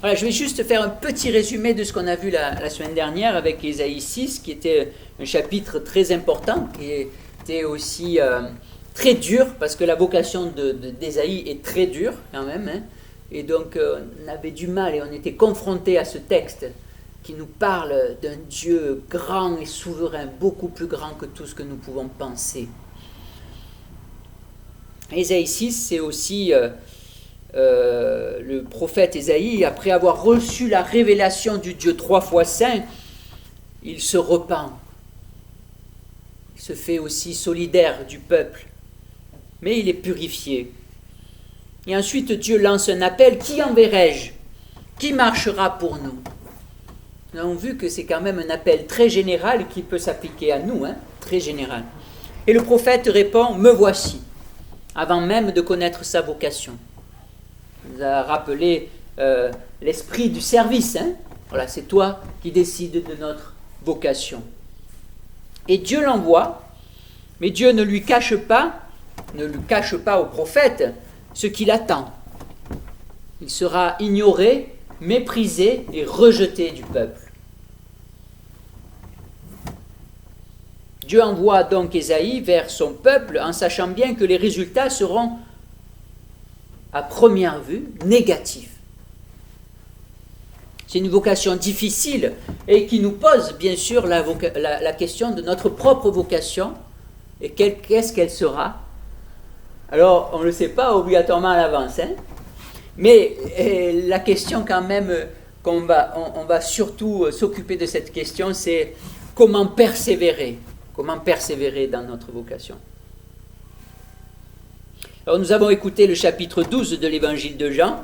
Voilà, je vais juste faire un petit résumé de ce qu'on a vu la semaine dernière avec Ésaïe 6, qui était un chapitre très important, qui était aussi très dur, parce que la vocation d'Ésaïe est très dure quand même, hein, et donc on avait du mal et on était confronté à ce texte qui nous parle d'un Dieu grand et souverain, beaucoup plus grand que tout ce que nous pouvons penser. Ésaïe 6, c'est aussi le prophète Ésaïe, après avoir reçu la révélation du Dieu 3 fois saint, il se repent. Il se fait aussi solidaire du peuple, mais il est purifié. Et ensuite Dieu lance un appel: qui enverrai-je? Qui marchera pour nous? Nous avons vu que c'est quand même un appel très général qui peut s'appliquer à nous, hein, très général. Et le prophète répond: me voici, avant même de connaître sa vocation. Il nous a rappelé l'esprit du service, hein. Voilà, c'est toi qui décides de notre vocation. Et Dieu l'envoie, mais Dieu ne lui cache pas au prophète ce qu'il attend. Il sera ignoré, méprisé et rejeté du peuple. Dieu envoie donc Ésaïe vers son peuple en sachant bien que les résultats seront, à première vue, négatifs. C'est une vocation difficile et qui nous pose bien sûr la question de notre propre vocation et qu'est-ce qu'elle sera. Alors, on ne le sait pas obligatoirement à l'avance, hein, mais la question quand même on va surtout s'occuper de cette question, c'est comment persévérer dans notre vocation. Alors, nous avons écouté le chapitre 12 de l'évangile de Jean,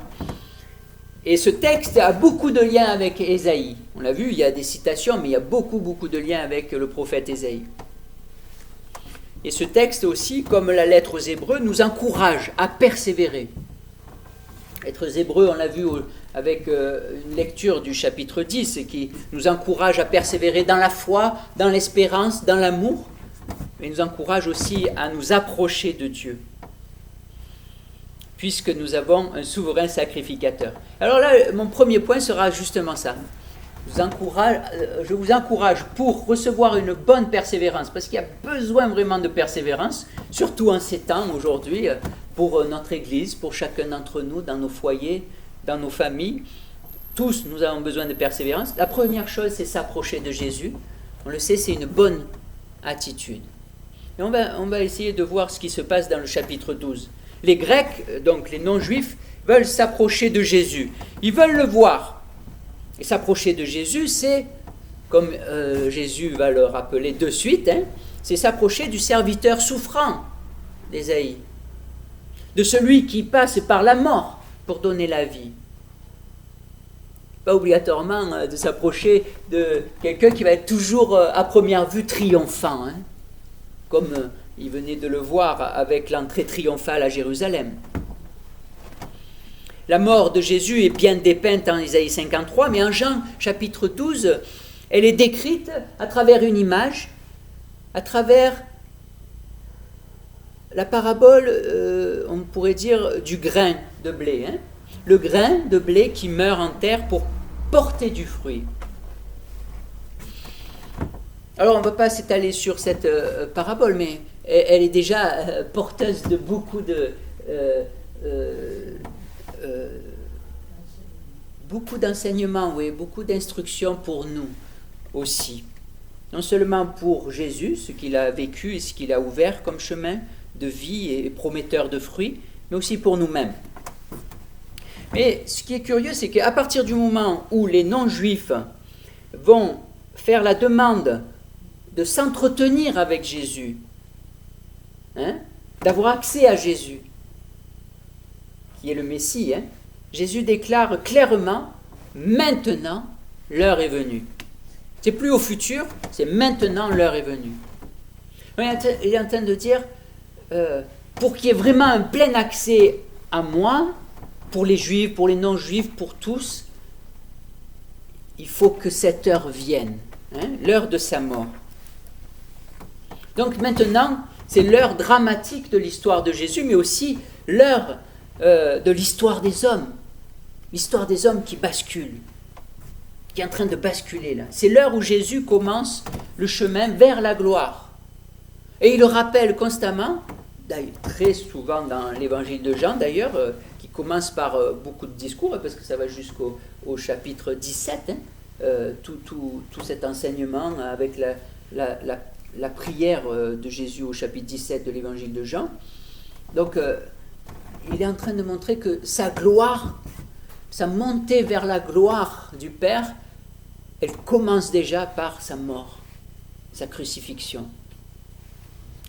et ce texte a beaucoup de liens avec Ésaïe. On l'a vu, il y a des citations, mais il y a beaucoup de liens avec le prophète Ésaïe. Et ce texte aussi, comme la lettre aux Hébreux, nous encourage à persévérer. Lettre aux Hébreux, on l'a vu avec une lecture du chapitre 10, qui nous encourage à persévérer dans la foi, dans l'espérance, dans l'amour, mais nous encourage aussi à nous approcher de Dieu, puisque nous avons un souverain sacrificateur. Alors là, mon premier point sera justement ça. Je vous encourage pour recevoir une bonne persévérance, parce qu'il y a besoin vraiment de persévérance, surtout en ces temps aujourd'hui, pour notre Église, pour chacun d'entre nous, dans nos foyers, dans nos familles. Tous, nous avons besoin de persévérance. La première chose, c'est s'approcher de Jésus. On le sait, c'est une bonne attitude. Et on va essayer de voir ce qui se passe dans le chapitre 12. Les Grecs, donc les non-juifs, veulent s'approcher de Jésus. Ils veulent le voir. Et s'approcher de Jésus, c'est, comme Jésus va le rappeler de suite, hein, c'est s'approcher du serviteur souffrant d'Ésaïe, de celui qui passe par la mort pour donner la vie. Pas obligatoirement de s'approcher de quelqu'un qui va être toujours à première vue triomphant, hein, comme il venait de le voir avec l'entrée triomphale à Jérusalem. La mort de Jésus est bien dépeinte en Ésaïe 53, mais en Jean chapitre 12, elle est décrite à travers une image, à travers la parabole, on pourrait dire, du grain de blé. Hein, le grain de blé qui meurt en terre pour porter du fruit. Alors on ne va pas s'étaler sur cette parabole, mais elle est déjà porteuse de beaucoup d'enseignements, oui, beaucoup d'instructions pour nous aussi. Non seulement pour Jésus, ce qu'il a vécu et ce qu'il a ouvert comme chemin de vie et prometteur de fruits, mais aussi pour nous-mêmes. Mais ce qui est curieux, c'est qu'à partir du moment où les non-juifs vont faire la demande de s'entretenir avec Jésus, hein, d'avoir accès à Jésus, qui est le Messie, hein, Jésus déclare clairement: maintenant, l'heure est venue. C'est plus au futur, c'est maintenant, l'heure est venue. Il est en train de dire, pour qu'il y ait vraiment un plein accès à moi, pour les juifs, pour les non-juifs, pour tous, il faut que cette heure vienne, hein, l'heure de sa mort. Donc maintenant, c'est l'heure dramatique de l'histoire de Jésus, mais aussi l'heure de l'histoire des hommes. L'histoire des hommes qui basculent, qui est en train de basculer là. C'est l'heure où Jésus commence le chemin vers la gloire. Et il le rappelle constamment, très souvent dans l'évangile de Jean d'ailleurs, qui commence par beaucoup de discours, parce que ça va jusqu'au chapitre 17, tout cet enseignement avec la prière de Jésus au chapitre 17 de l'évangile de Jean. Donc, il est en train de montrer que sa gloire, sa montée vers la gloire du Père, elle commence déjà par sa mort, sa crucifixion.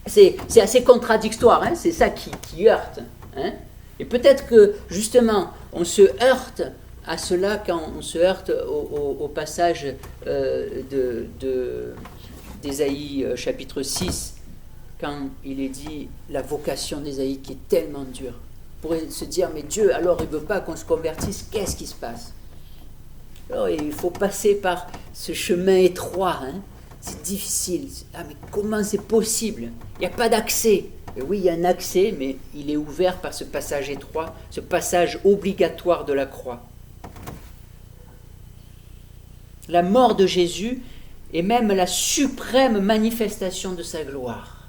C'est assez contradictoire, hein, c'est ça qui heurte. Hein. Et peut-être que, justement, on se heurte à cela quand on se heurte au passage d'Ésaïe chapitre 6, quand il est dit la vocation d'Ésaïe qui est tellement dure. On pourrait se dire, mais Dieu, alors il ne veut pas qu'on se convertisse, qu'est-ce qui se passe? Alors il faut passer par ce chemin étroit, hein. C'est difficile. Ah, mais comment c'est possible? Il n'y a pas d'accès. Et oui, il y a un accès, mais il est ouvert par ce passage étroit, ce passage obligatoire de la croix. La mort de Jésus est même la suprême manifestation de sa gloire.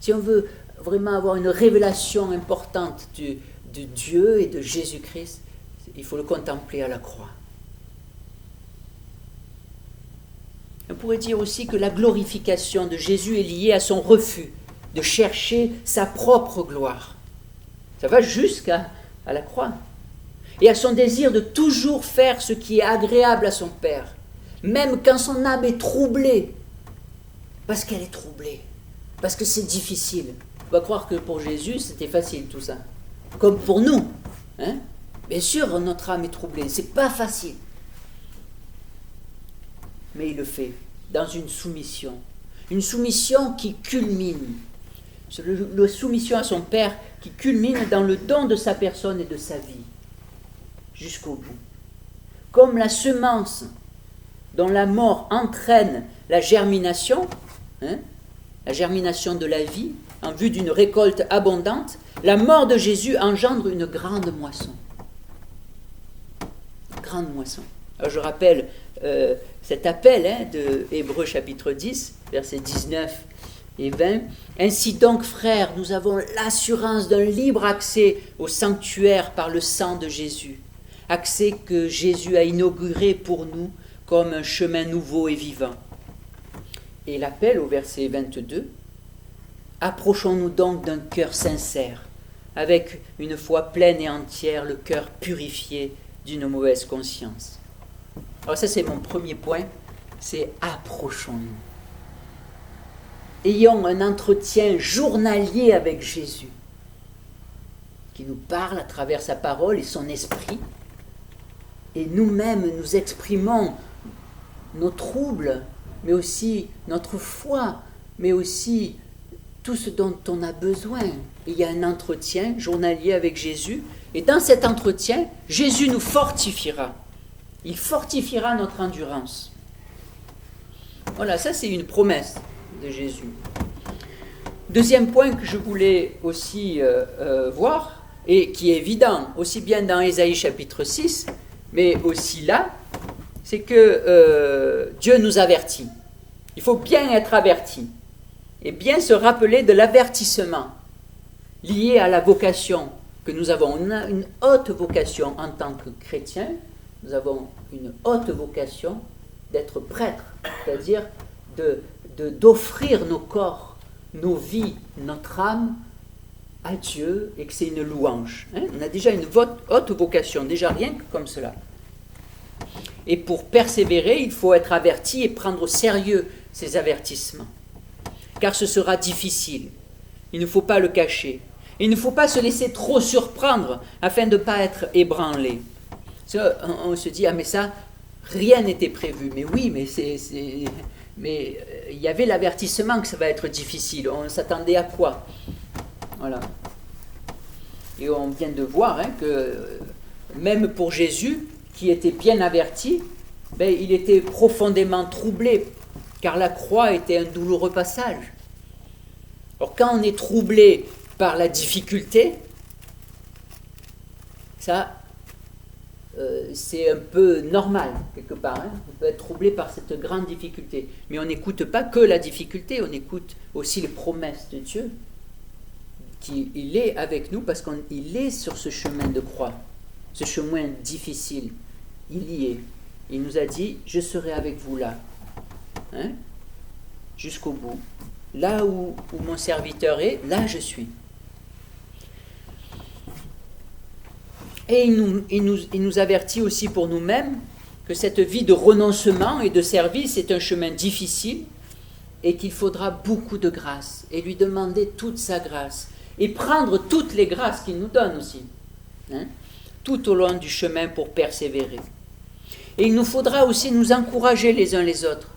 Si on veut vraiment avoir une révélation importante de Dieu et de Jésus-Christ, il faut le contempler à la croix. On pourrait dire aussi que la glorification de Jésus est liée à son refus de chercher sa propre gloire. Ça va jusqu'à la croix. Et à son désir de toujours faire ce qui est agréable à son Père, même quand son âme est troublée, parce qu'elle est troublée, parce que c'est difficile. On va croire que pour Jésus, c'était facile tout ça. Comme pour nous. Hein? Bien sûr, notre âme est troublée, c'est pas facile. Mais il le fait dans une soumission qui culmine, la soumission à son Père qui culmine dans le don de sa personne et de sa vie, jusqu'au bout. Comme la semence dont la mort entraîne la germination, la germination de la vie, en vue d'une récolte abondante, la mort de Jésus engendre une grande moisson. Grande moisson. Alors je rappelle cet appel de Hébreux chapitre 10, versets 19 et 20. Ainsi donc, frères, nous avons l'assurance d'un libre accès au sanctuaire par le sang de Jésus. Accès que Jésus a inauguré pour nous comme un chemin nouveau et vivant. Et l'appel au verset 22. Approchons-nous donc d'un cœur sincère, avec une foi pleine et entière, le cœur purifié d'une mauvaise conscience. Alors ça, c'est mon premier point, c'est approchons-nous. Ayons un entretien journalier avec Jésus, qui nous parle à travers sa parole et son esprit, et nous-mêmes nous exprimons nos troubles, mais aussi notre foi, mais aussi tout ce dont on a besoin. Il y a un entretien journalier avec Jésus, et dans cet entretien, Jésus nous fortifiera. Il fortifiera notre endurance. Voilà, ça c'est une promesse de Jésus. Deuxième point que je voulais aussi voir, et qui est évident, aussi bien dans Ésaïe chapitre 6, mais aussi là, c'est que Dieu nous avertit. Il faut bien être averti, et bien se rappeler de l'avertissement lié à la vocation que nous avons. On a une haute vocation en tant que chrétiens. Nous avons une haute vocation d'être prêtres, c'est-à-dire d'offrir nos corps, nos vies, notre âme à Dieu, et que c'est une louange. On a déjà une haute vocation, déjà rien que comme cela. Et pour persévérer, il faut être averti et prendre au sérieux ces avertissements. Car ce sera difficile. Il ne faut pas le cacher. Il ne faut pas se laisser trop surprendre afin de ne pas être ébranlé. On se dit, ah mais ça, rien n'était prévu. Mais oui, mais il y avait l'avertissement que ça va être difficile. On s'attendait à quoi? Voilà. Et on vient de voir que même pour Jésus, qui était bien averti, il était profondément troublé, car la croix était un douloureux passage. Alors quand on est troublé par la difficulté, Ça, c'est un peu normal, quelque part. Hein. On peut être troublé par cette grande difficulté. Mais on n'écoute pas que la difficulté, on écoute aussi les promesses de Dieu. Qu'il est avec nous parce qu'il est sur ce chemin de croix, ce chemin difficile. Il y est. Il nous a dit, je serai avec vous là, hein, jusqu'au bout. Là où mon serviteur est, là je suis. Et il nous avertit aussi pour nous-mêmes que cette vie de renoncement et de service est un chemin difficile et qu'il faudra beaucoup de grâce et lui demander toute sa grâce et prendre toutes les grâces qu'il nous donne aussi, hein, tout au long du chemin pour persévérer. Et il nous faudra aussi nous encourager les uns les autres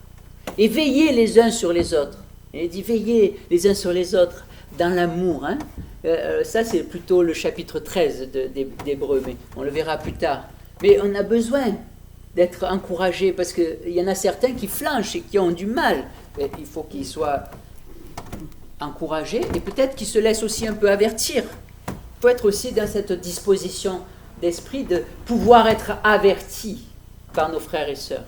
et veiller les uns sur les autres. Et il dit veiller les uns sur les autres dans l'amour. Hein. Ça, c'est plutôt le chapitre 13 d'Hébreux, mais on le verra plus tard. Mais on a besoin d'être encouragés parce qu'il y en a certains qui flanchent et qui ont du mal. Et il faut qu'ils soient encouragés et peut-être qu'ils se laissent aussi un peu avertir. Il faut être aussi dans cette disposition d'esprit de pouvoir être avertis par nos frères et sœurs.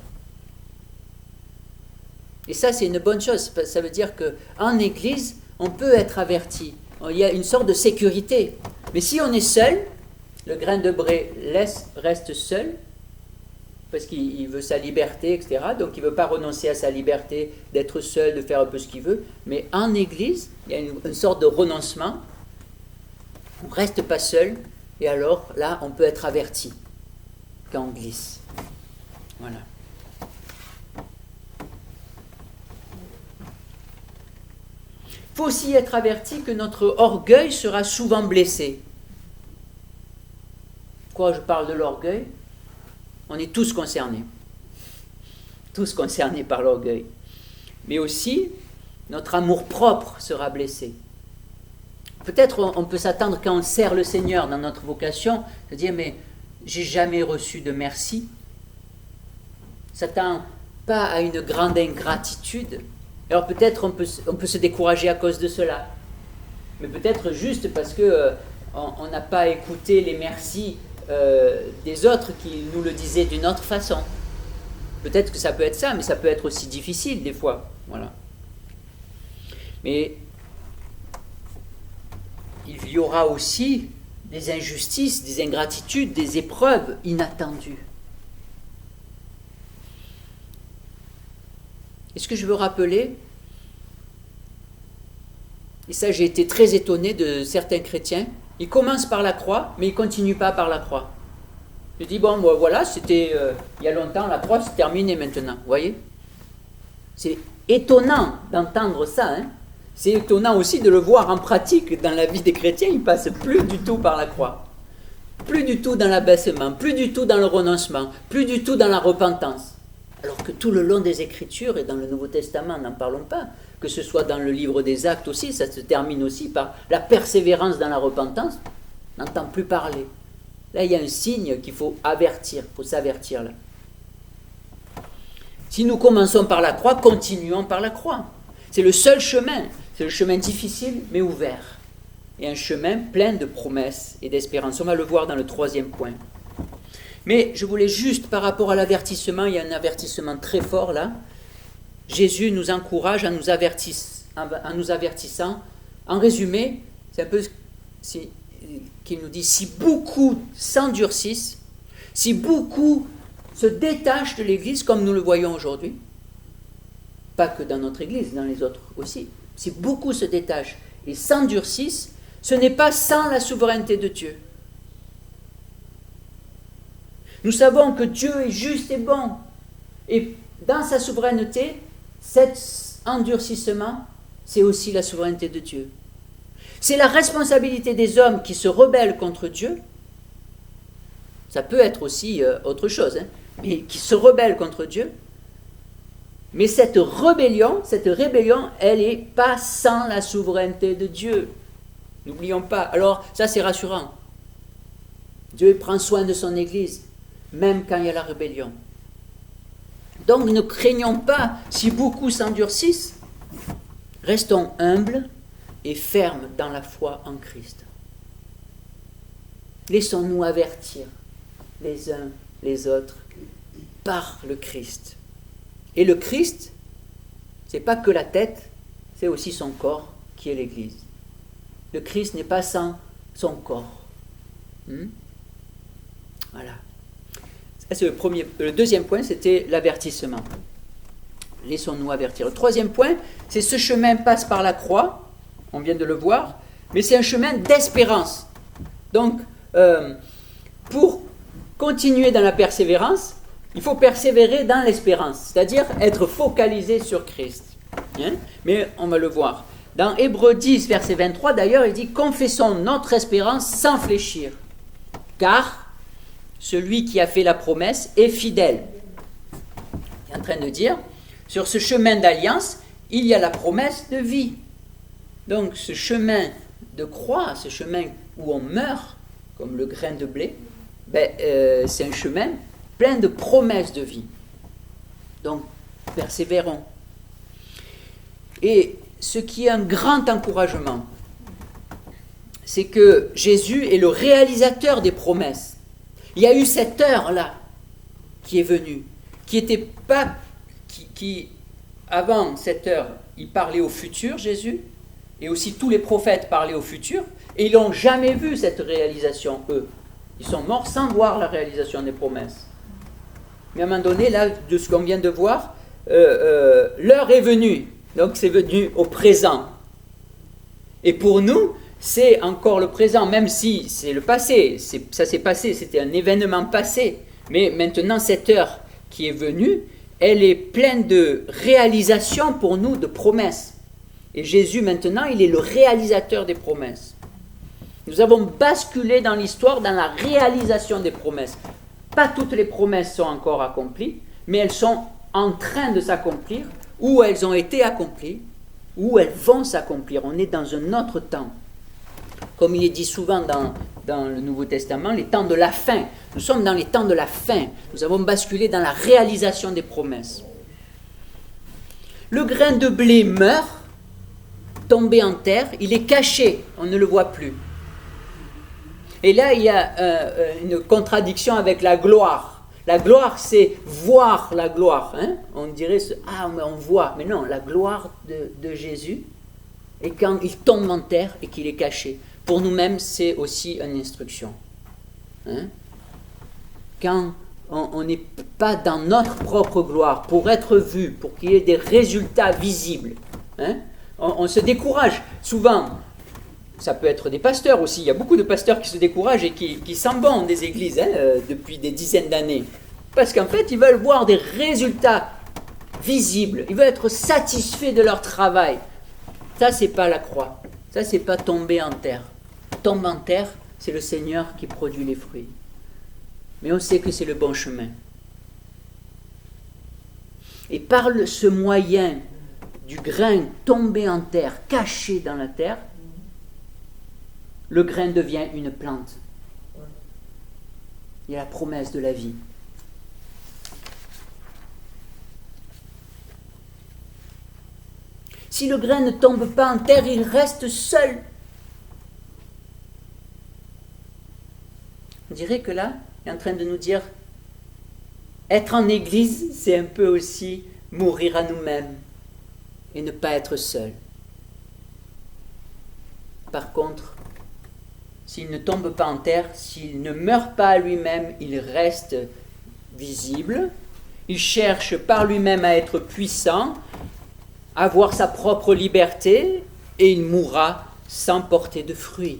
Et ça, c'est une bonne chose. Ça veut dire qu'en Église, on peut être averti. Il y a une sorte de sécurité. Mais si on est seul, le grain de blé reste seul, parce qu'il veut sa liberté, etc. Donc il ne veut pas renoncer à sa liberté d'être seul, de faire un peu ce qu'il veut. Mais en Église, il y a une sorte de renoncement. On ne reste pas seul, et alors là, on peut être averti quand on glisse. Voilà. Il faut aussi être averti que notre orgueil sera souvent blessé. Pourquoi je parle de l'orgueil ? On est tous concernés par l'orgueil. Mais aussi, notre amour-propre sera blessé. Peut-être on peut s'attendre quand on sert le Seigneur dans notre vocation, de dire, mais j'ai jamais reçu de merci. S'attend pas à une grande ingratitude. Alors peut-être on peut se décourager à cause de cela. Mais peut-être juste parce qu'on n'a pas écouté les merci des autres qui nous le disaient d'une autre façon. Peut-être que ça peut être ça, mais ça peut être aussi difficile des fois. Voilà. Mais il y aura aussi des injustices, des ingratitudes, des épreuves inattendues. Et ce que je veux rappeler, et ça j'ai été très étonné de certains chrétiens, ils commencent par la croix, mais ils ne continuent pas par la croix. Je dis, bon, voilà, c'était il y a longtemps, la croix, c'est terminé maintenant, vous voyez ? C'est étonnant d'entendre ça, hein ? C'est étonnant aussi de le voir en pratique dans la vie des chrétiens, ils ne passent plus du tout par la croix. Plus du tout dans l'abaissement, plus du tout dans le renoncement, plus du tout dans la repentance. Alors que tout le long des Écritures et dans le Nouveau Testament, n'en parlons pas, que ce soit dans le livre des Actes aussi, ça se termine aussi par la persévérance dans la repentance, on n'entend plus parler. Là, il y a un signe qu'il faut avertir, il faut s'avertir là. Si nous commençons par la croix, continuons par la croix. C'est le seul chemin, c'est le chemin difficile mais ouvert. Et un chemin plein de promesses et d'espérance. On va le voir dans le 3e point. Mais je voulais juste, par rapport à l'avertissement, il y a un avertissement très fort là. Jésus nous encourage en nous avertissant. En résumé, c'est un peu qu'il nous dit, si beaucoup s'endurcissent, si beaucoup se détachent de l'Église, comme nous le voyons aujourd'hui, pas que dans notre Église, dans les autres aussi, si beaucoup se détachent et s'endurcissent, ce n'est pas sans la souveraineté de Dieu. Nous savons que Dieu est juste et bon. Et dans sa souveraineté, cet endurcissement, c'est aussi la souveraineté de Dieu. C'est la responsabilité des hommes qui se rebellent contre Dieu. Ça peut être aussi autre chose, hein, mais qui se rebellent contre Dieu. Mais cette rébellion, elle n'est pas sans la souveraineté de Dieu. N'oublions pas. Alors, ça c'est rassurant. Dieu prend soin de son Église, même quand il y a la rébellion. Donc ne craignons pas si beaucoup s'endurcissent. Restons humbles et fermes dans la foi en Christ. Laissons-nous avertir les uns les autres par le Christ. Et le Christ, ce n'est pas que la tête, c'est aussi son corps qui est l'Église. Le Christ n'est pas sans son corps. Voilà. Ça, c'est le deuxième point, c'était l'avertissement. Laissons-nous avertir. Le troisième point, c'est ce chemin passe par la croix, on vient de le voir, mais c'est un chemin d'espérance. Donc, pour continuer dans la persévérance, il faut persévérer dans l'espérance, c'est-à-dire être focalisé sur Christ. Mais on va le voir. Dans Hébreux 10, verset 23, d'ailleurs, il dit « Confessons notre espérance sans fléchir, car celui qui a fait la promesse est fidèle. » Il est en train de dire, sur ce chemin d'alliance, il y a la promesse de vie. Donc ce chemin de croix, ce chemin où on meurt, comme le grain de blé, c'est un chemin plein de promesses de vie. Donc, persévérons. Et ce qui est un grand encouragement, c'est que Jésus est le réalisateur des promesses. Il y a eu cette heure-là qui est venue, qui était pas... qui avant cette heure, il parlait au futur, Jésus, et aussi tous les prophètes parlaient au futur, et ils n'ont jamais vu cette réalisation, eux. Ils sont morts sans voir la réalisation des promesses. Mais à un moment donné, là, de ce qu'on vient de voir, l'heure est venue. Donc c'est venu au présent. Et pour nous, c'est encore le présent, même si c'est le passé. Ça s'est passé, c'était un événement passé. Mais maintenant, cette heure qui est venue, elle est pleine de réalisations pour nous, de promesses. Et Jésus, maintenant, il est le réalisateur des promesses. Nous avons basculé dans l'histoire, dans la réalisation des promesses. Pas toutes les promesses sont encore accomplies, mais elles sont en train de s'accomplir, ou elles ont été accomplies, ou elles vont s'accomplir. On est dans un autre temps. Comme il est dit souvent dans le Nouveau Testament, les temps de la fin. Nous sommes dans les temps de la fin. Nous avons basculé dans la réalisation des promesses. Le grain de blé meurt, tombé en terre, il est caché, on ne le voit plus. Et là, il y a une contradiction avec la gloire. La gloire, c'est voir la gloire. On dirait, mais on voit. Mais non, la gloire de Jésus est quand il tombe en terre et qu'il est caché. Pour nous-mêmes, c'est aussi une instruction. Quand on n'est pas dans notre propre gloire, pour être vu, pour qu'il y ait des résultats visibles, on se décourage. Souvent, ça peut être des pasteurs aussi. Il y a beaucoup de pasteurs qui se découragent et qui s'en vont des églises depuis des dizaines d'années. Parce qu'en fait, ils veulent voir des résultats visibles. Ils veulent être satisfaits de leur travail. Ça, c'est pas la croix. Ça, c'est pas tomber en terre. Tomber en terre, c'est le Seigneur qui produit les fruits. Mais on sait que c'est le bon chemin. Et par ce moyen du grain tombé en terre, caché dans la terre, le grain devient une plante. Il y a la promesse de la vie. Si le grain ne tombe pas en terre, il reste seul. On dirait que là, il est en train de nous dire, être en église, c'est un peu aussi mourir à nous-mêmes et ne pas être seul. Par contre, s'il ne tombe pas en terre, s'il ne meurt pas à lui-même, il reste visible. Il cherche par lui-même à être puissant, à avoir sa propre liberté, et il mourra sans porter de fruits.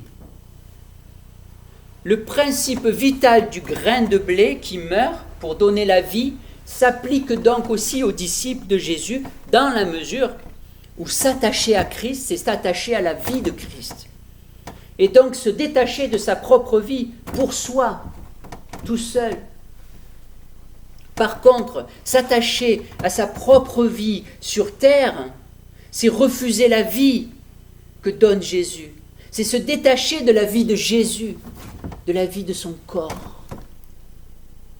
Le principe vital du grain de blé qui meurt pour donner la vie s'applique donc aussi aux disciples de Jésus dans la mesure où s'attacher à Christ, c'est s'attacher à la vie de Christ. Et donc se détacher de sa propre vie pour soi, tout seul. Par contre, s'attacher à sa propre vie sur terre, c'est refuser la vie que donne Jésus. C'est se détacher de la vie de Jésus, de la vie de son corps,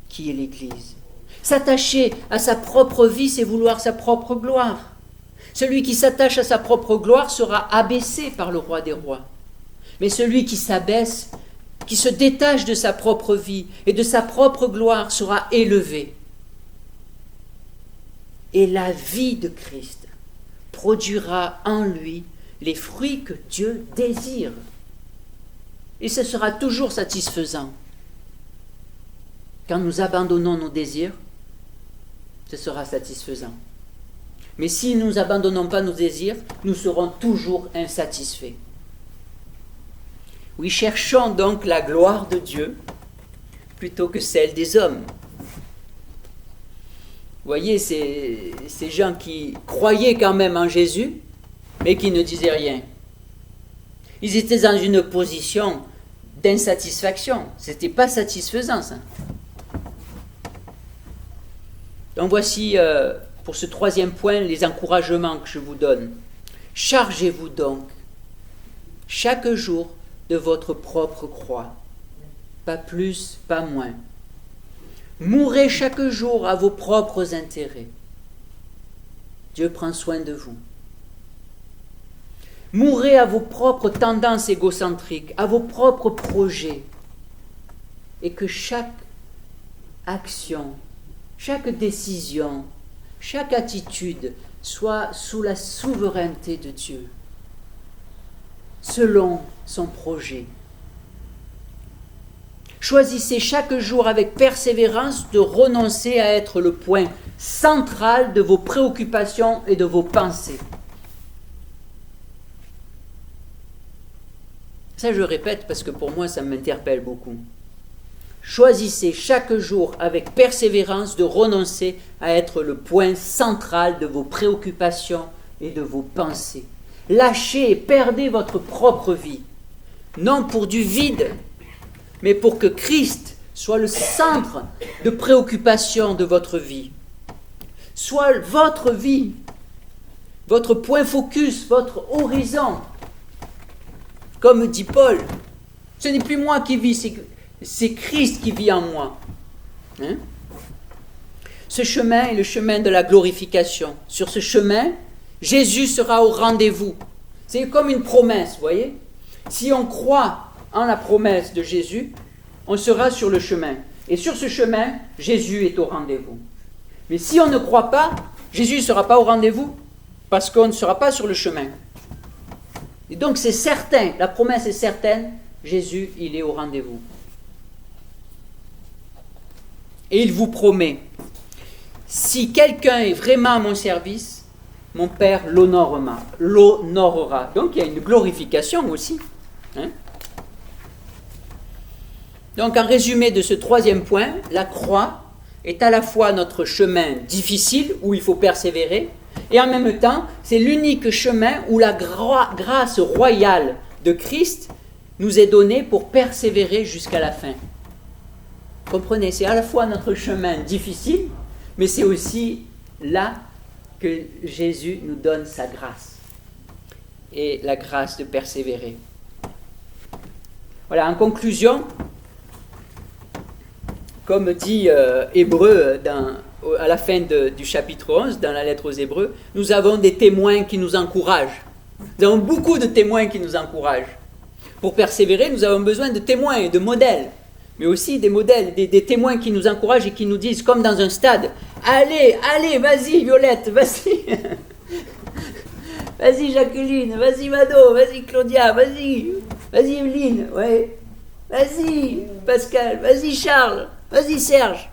qui est l'Église. S'attacher à sa propre vie, c'est vouloir sa propre gloire. Celui qui s'attache à sa propre gloire sera abaissé par le roi des rois. Mais celui qui s'abaisse, qui se détache de sa propre vie et de sa propre gloire sera élevé. Et la vie de Christ produira en lui les fruits que Dieu désire. Et ce sera toujours satisfaisant. Quand nous abandonnons nos désirs, ce sera satisfaisant. Mais si nous n'abandonnons pas nos désirs, nous serons toujours insatisfaits. Oui, cherchons donc la gloire de Dieu plutôt que celle des hommes. Vous voyez, ces gens qui croyaient quand même en Jésus, mais qui ne disaient rien. Ils étaient dans une position d'insatisfaction. Ce n'était pas satisfaisant, ça. Donc voici, pour ce troisième point, les encouragements que je vous donne. Chargez-vous donc, chaque jour, de votre propre croix. Pas plus, pas moins. Mourrez chaque jour à vos propres intérêts. Dieu prend soin de vous. Mourrez à vos propres tendances égocentriques, à vos propres projets. Et que chaque action, chaque décision, chaque attitude soit sous la souveraineté de Dieu, selon son projet. Choisissez chaque jour avec persévérance de renoncer à être le point central de vos préoccupations et de vos pensées. Ça, je répète parce que pour moi, ça m'interpelle beaucoup. Choisissez chaque jour avec persévérance de renoncer à être le point central de vos préoccupations et de vos pensées. Lâchez et perdez votre propre vie, non pour du vide, mais pour que Christ soit le centre de préoccupation de votre vie. Soit votre vie, votre point focus, votre horizon. Comme dit Paul, ce n'est plus moi qui vis, c'est Christ qui vit en moi. Hein? Ce chemin est le chemin de la glorification. Sur ce chemin, Jésus sera au rendez-vous. C'est comme une promesse, vous voyez? Si on croit en la promesse de Jésus, on sera sur le chemin. Et sur ce chemin, Jésus est au rendez-vous. Mais si on ne croit pas, Jésus ne sera pas au rendez-vous parce qu'on ne sera pas sur le chemin. Et donc c'est certain, la promesse est certaine, Jésus, il est au rendez-vous. Et il vous promet, si quelqu'un est vraiment à mon service, mon Père l'honorera. Donc il y a une glorification aussi. Hein? Donc en résumé de ce troisième point, la croix est à la fois notre chemin difficile où il faut persévérer, et en même temps, c'est l'unique chemin où la grâce royale de Christ nous est donnée pour persévérer jusqu'à la fin. Comprenez, c'est à la fois notre chemin difficile, mais c'est aussi là que Jésus nous donne sa grâce et la grâce de persévérer. Voilà, en conclusion, comme dit Hébreu à la fin du chapitre 11, dans la lettre aux Hébreux, nous avons des témoins qui nous encouragent. Nous avons beaucoup de témoins qui nous encouragent. Pour persévérer, nous avons besoin de témoins et de modèles, mais aussi des modèles, des témoins qui nous encouragent et qui nous disent, comme dans un stade, « Allez, allez, vas-y Violette, vas-y Vas-y Jacqueline, vas-y Mado, vas-y Claudia, vas-y Evelyne, ouais. Vas-y Pascal, vas-y Charles, vas-y Serge. »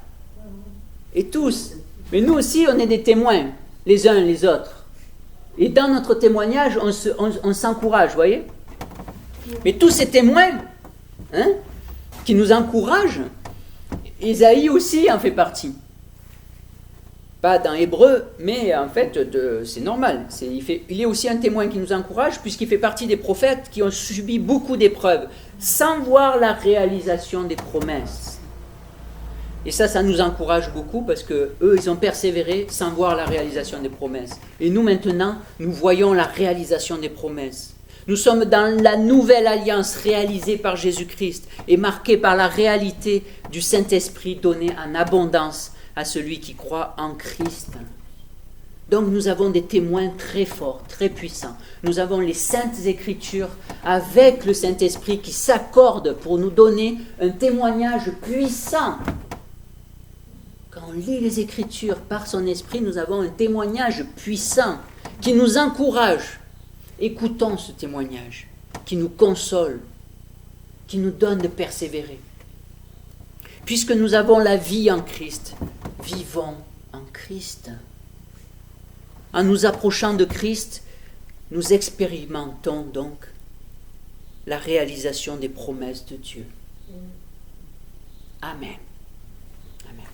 Et tous. Mais nous aussi, on est des témoins, les uns les autres. Et dans notre témoignage, on s'encourage, vous voyez? Mais tous ces témoins, hein, qui nous encouragent, Ésaïe aussi en fait partie. Pas dans Hébreu, mais en fait, c'est normal. Il est aussi un témoin qui nous encourage, puisqu'il fait partie des prophètes qui ont subi beaucoup d'épreuves, sans voir la réalisation des promesses. Et ça nous encourage beaucoup, parce qu'eux, ils ont persévéré sans voir la réalisation des promesses. Et nous, maintenant, nous voyons la réalisation des promesses. Nous sommes dans la nouvelle alliance réalisée par Jésus-Christ et marquée par la réalité du Saint-Esprit donné en abondance à celui qui croit en Christ. Donc nous avons des témoins très forts, très puissants. Nous avons les Saintes Écritures avec le Saint-Esprit qui s'accordent pour nous donner un témoignage puissant. Quand on lit les Écritures par son Esprit, nous avons un témoignage puissant qui nous encourage. Écoutons ce témoignage, qui nous console, qui nous donne de persévérer. Puisque nous avons la vie en Christ, vivons en Christ. En nous approchant de Christ, nous expérimentons donc la réalisation des promesses de Dieu. Amen. Amen.